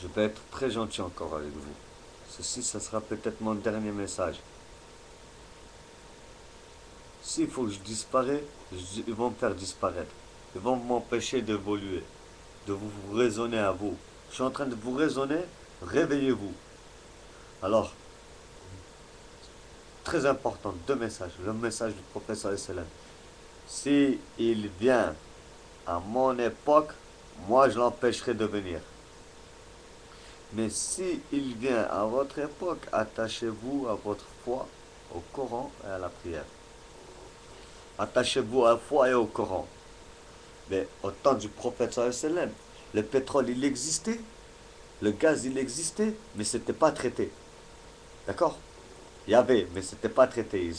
Je vais être très gentil encore avec vous. Ceci, ça sera peut-être mon dernier message. S'il faut que je disparaisse, ils vont me faire disparaître. Ils vont m'empêcher d'évoluer, de vous raisonner à vous. Je suis en train de vous raisonner, réveillez-vous. Alors, très important, deux messages. Le message du professeur Sallam. Si il vient à mon époque, moi je l'empêcherai de venir. Mais si il vient à votre époque, attachez-vous à votre foi, au Coran et à la prière. Attachez-vous à la foi et au Coran. Mais au temps du prophète sallam, le pétrole il existait, le gaz il existait, mais c'était pas traité. D'accord? Il y avait, mais c'était pas traité.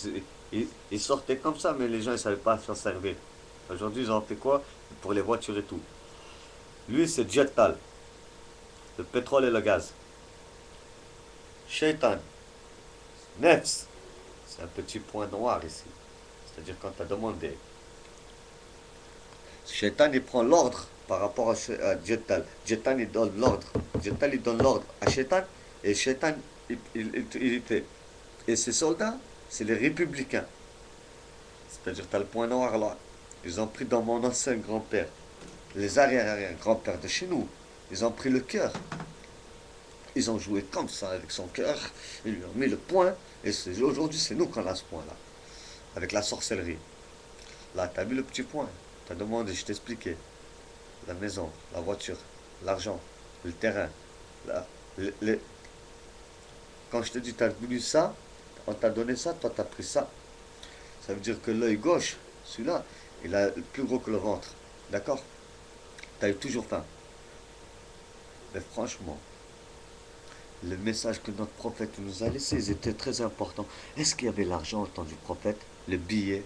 Ils sortaient comme ça, mais les gens ne savaient pas s'en servir. Aujourd'hui, ils ont fait quoi? Pour les voitures et tout. Lui, c'est Jettal, le pétrole et le gaz. Shaitan, Nefs, c'est un petit point noir ici. C'est-à-dire quand tu as demandé. Shaitan, il prend l'ordre par rapport à Jettal. Jettal, il donne l'ordre. Jettal, il donne l'ordre à Shaitan. Et Shaitan, il fait. Et ces soldats, c'est les républicains. C'est-à-dire, tu as le point noir là. Ils ont pris dans mon ancien grand-père, les arrière-arrière-grands-pères de chez nous. Ils ont pris le cœur. Ils ont joué comme ça avec son cœur. Ils lui ont mis le point. Et aujourd'hui, c'est nous qu'on a ce point-là. Avec la sorcellerie. Là, tu as vu le petit point. Tu as demandé, je t'expliquais. La maison, la voiture, l'argent, le terrain. La- le- le- Quand je te dis, tu as voulu ça, on t'a donné ça, toi, tu as pris ça. Ça veut dire que l'œil gauche, celui-là, il est plus gros que le ventre. D'accord? Tu as eu toujours faim. Mais franchement, le message que notre prophète nous a laissé, ils étaient très importants. Est-ce qu'il y avait l'argent au temps du prophète? Le billet?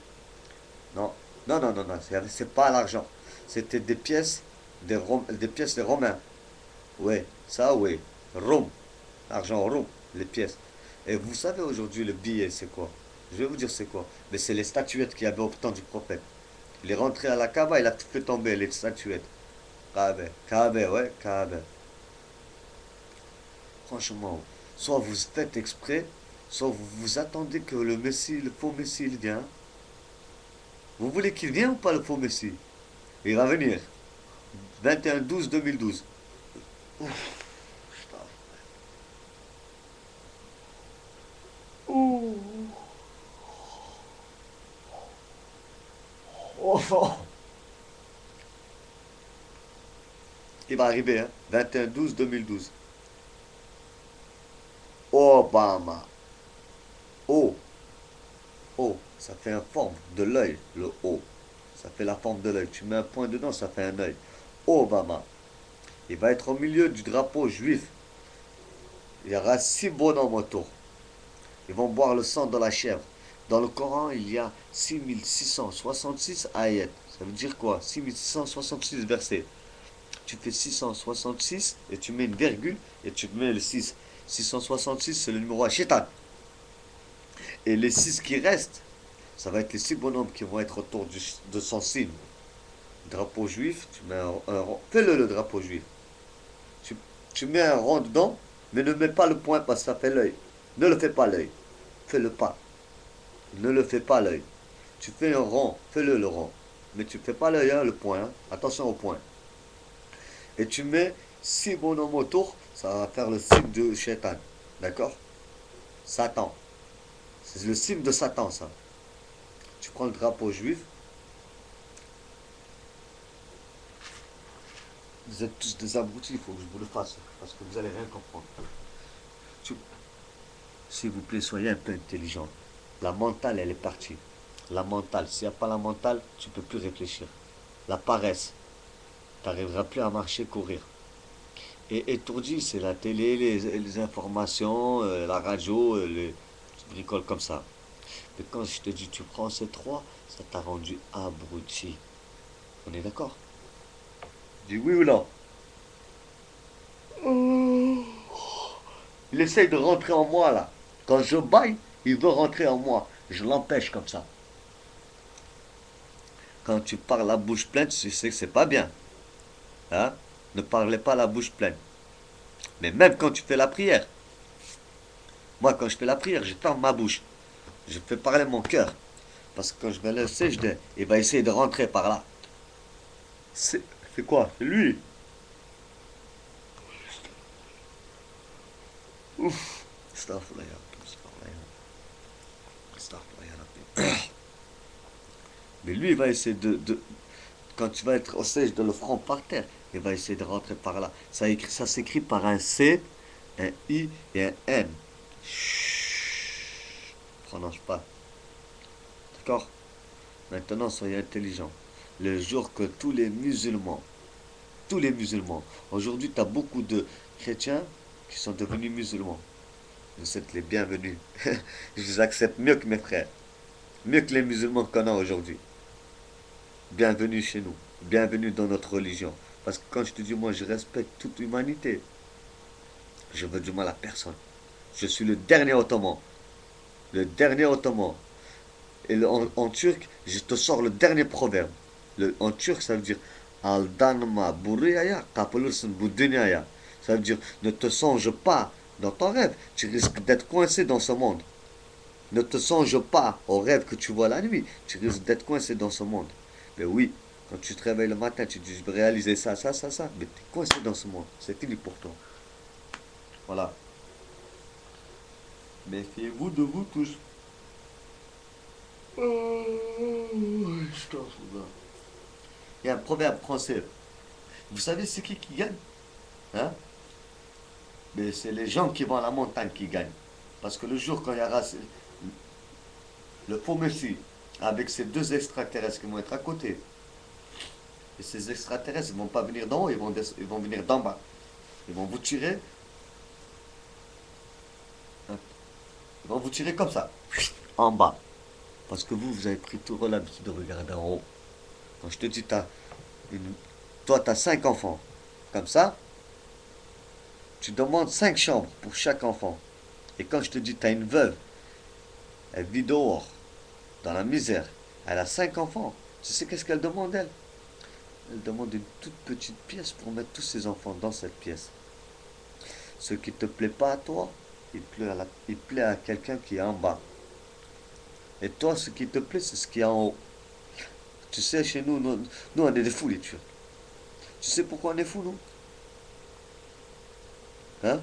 Non. Non, non, non, non. C'est pas l'argent. C'était des pièces des Romains. Oui, ça, oui. Rome. Argent Rome, les pièces. Et vous savez aujourd'hui, le billet, c'est quoi? Je vais vous dire c'est quoi. Mais c'est les statuettes qu'il y avait au temps du prophète. Il est rentré à la Kaaba, il a tout fait tomber, les statuettes. Kaaba, Kaaba, ouais, Kaaba. Franchement, soit vous faites exprès, soit vous vous attendez que le Messie, le faux Messie, il vient. Vous voulez qu'il vienne ou pas le faux Messie? Il va venir. 21-12-2012. Il va arriver, hein? 21-12-2012. Obama. O. O. Ça fait une forme de l'œil, le O. Ça fait la forme de l'œil. Tu mets un point dedans, ça fait un œil. Obama. Il va être au milieu du drapeau juif. Il y aura 6 bonhommes autour. Ils vont boire le sang de la chèvre. Dans le Coran, il y a 6666 ayats. Ça veut dire quoi? 6666 versets. Tu fais 666 et tu mets une virgule et tu mets le 6. 666, c'est le numéro à Shaitan. Et les 6 qui restent, ça va être les 6 bonhommes qui vont être autour de son signe. Drapeau juif, tu mets un rond. Fais-le le drapeau juif. Tu, tu mets un rond dedans, mais ne mets pas le point parce que ça fait l'œil. Ne le fais pas l'œil. Fais-le pas. Ne le fais pas l'œil. Tu fais un rond, fais-le le rond. Mais tu ne fais pas l'œil, hein, le point. Hein. Attention au point. Et tu mets 6 bonhommes autour, ça va faire le signe de Shaitan. D'accord? Satan. C'est le signe de Satan, ça. Tu prends le drapeau juif. Vous êtes tous des abrutis, il faut que je vous le fasse. Parce que vous allez rien comprendre. Tu- S'il vous plaît, soyez un peu intelligent. La mentale, elle est partie. La mentale. S'il n'y a pas la mentale, tu ne peux plus réfléchir. La paresse. Tu n'arriveras plus à marcher, courir. Et étourdi, c'est la télé, les informations, la radio, tu bricoles comme ça. Mais quand je te dis tu prends ces trois, ça t'a rendu abruti. On est d'accord? Dis oui ou non? Il essaye de rentrer en moi là. Quand je baille, il veut rentrer en moi. Je l'empêche comme ça. Quand tu parles la bouche pleine, tu sais que c'est pas bien. Hein? Ne parlez pas la bouche pleine. Mais même quand tu fais la prière, moi quand je fais la prière, je ferme ma bouche. Je fais parler mon cœur. Parce que quand je me lève sejde, il va essayer de rentrer par là. C'est quoi? C'est lui. Ouf. Astaghfirullah ya Rabbi, astaghfirullah ya Rabbi, astaghfirullah ya Rabbi. Mais lui, il va essayer quand tu vas être au sèche de le front par terre, il va essayer de rentrer par là. Ça s'écrit par un C, un I et un N. Chut. Prononce pas. D'accord? Maintenant, soyez intelligents. Le jour que tous les musulmans, aujourd'hui, tu as beaucoup de chrétiens qui sont devenus musulmans. Vous êtes les bienvenus. Je vous accepte mieux que mes frères. Mieux que les musulmans qu'on a aujourd'hui. Bienvenue chez nous. Bienvenue dans notre religion. Parce que quand je te dis, moi, je respecte toute l'humanité. Je veux du mal à personne. Je suis le dernier ottoman. Le dernier ottoman. Et en turc, je te sors le dernier proverbe. En turc, ça veut dire Aldanma buraya kapılırsın bu dünyaya. Ça veut dire ne te songe pas dans ton rêve. Tu risques d'être coincé dans ce monde. Ne te songe pas au rêve que tu vois la nuit. Tu risques d'être coincé dans ce monde. Mais oui, quand tu te réveilles le matin, tu dis je vais réaliser ça, ça, ça, ça. Mais tu es coincé dans ce monde. C'est fini pour toi. Voilà. Méfiez-vous de vous tous. Il y a un proverbe français. Vous savez c'est qui gagne? Hein? Mais c'est les gens qui vont à la montagne qui gagnent. Parce que le jour quand il y aura le faux messie avec ces deux extraterrestres qui vont être à côté, et ces extraterrestres ne vont pas venir d'en haut, ils vont venir d'en bas. Ils vont vous tirer, hein, ils vont vous tirer comme ça, en bas. Parce que vous avez pris toujours l'habitude de regarder en haut. Quand je te dis, une, toi, tu as 5 enfants. Comme ça, tu demandes 5 chambres pour chaque enfant. Et quand je te dis, tu as une veuve, elle vit dehors, dans la misère. Elle a 5 enfants. Tu sais qu'est-ce qu'elle demande, elle? Elle demande une toute petite pièce pour mettre tous ses enfants dans cette pièce. Ce qui ne te plaît pas à toi, il plaît à quelqu'un qui est en bas. Et toi, ce qui te plaît, c'est ce qui est en haut. Tu sais, chez nous, nous on est des fous, les Turcs. Tu sais pourquoi on est fous, nous? Hein?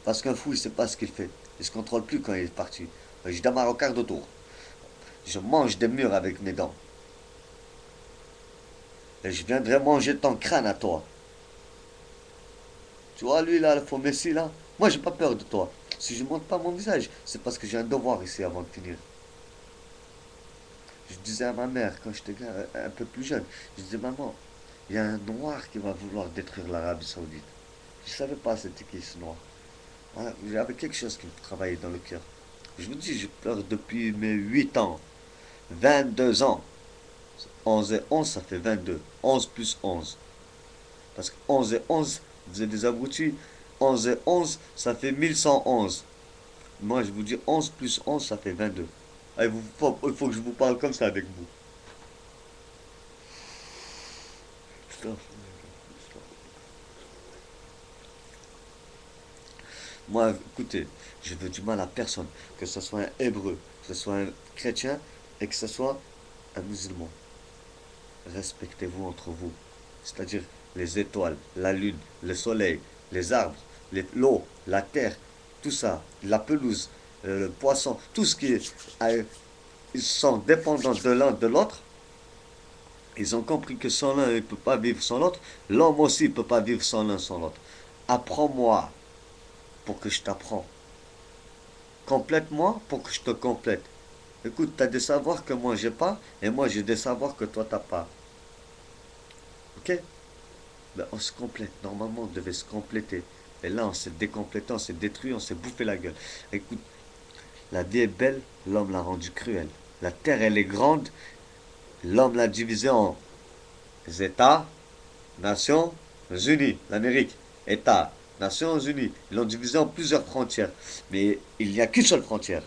Parce qu'un fou, il ne sait pas ce qu'il fait. Il ne se contrôle plus quand il est parti. Je démarre au quart de tour. Je mange des murs avec mes dents. Et je viendrai manger ton crâne à toi. Tu vois, lui, là, le faux messie, là. Moi, j'ai pas peur de toi. Si je ne montre pas mon visage, c'est parce que j'ai un devoir ici avant de finir. Je disais à ma mère, quand j'étais un peu plus jeune, je disais, maman, il y a un noir qui va vouloir détruire l'Arabie Saoudite. Je ne savais pas c'était qui ce noir. Voilà, j'avais quelque chose qui me travaillait dans le cœur. Je vous dis, je pleure depuis mes 8 ans. 22 ans. 11 et 11, ça fait 22. 11 plus 11. Parce que 11 et 11, vous êtes des abrutis. 11 et 11, ça fait 1111. Moi, je vous dis 11 plus 11, ça fait 22. Ah, il faut que je vous parle comme ça avec vous. Moi, écoutez, je veux du mal à personne. Que ce soit un hébreu, que ce soit un chrétien et que ce soit un musulman. Respectez-vous entre vous. C'est-à-dire les étoiles, la lune, le soleil, les arbres, l'eau, la terre, tout ça, la pelouse, le poisson, tout ce qui est, ils sont dépendants de l'un de l'autre. Ils ont compris que sans l'un, il ne peut pas vivre sans l'autre. L'homme aussi ne peut pas vivre sans l'un sans l'autre. Apprends-moi pour que je t'apprends. Complète-moi pour que je te complète. Écoute, tu as des savoirs que moi j'ai pas, et moi j'ai des savoirs que toi t'as pas. Ok? Ben, on se complète. Normalement, on devait se compléter. Et là, on s'est décomplété, on s'est détruit, on s'est bouffé la gueule. Écoute, la vie est belle, l'homme l'a rendue cruelle. La terre, elle est grande, l'homme l'a divisée en États, Nations Unies, l'Amérique, États, Nations Unies. Ils l'ont divisée en plusieurs frontières. Mais il n'y a qu'une seule frontière.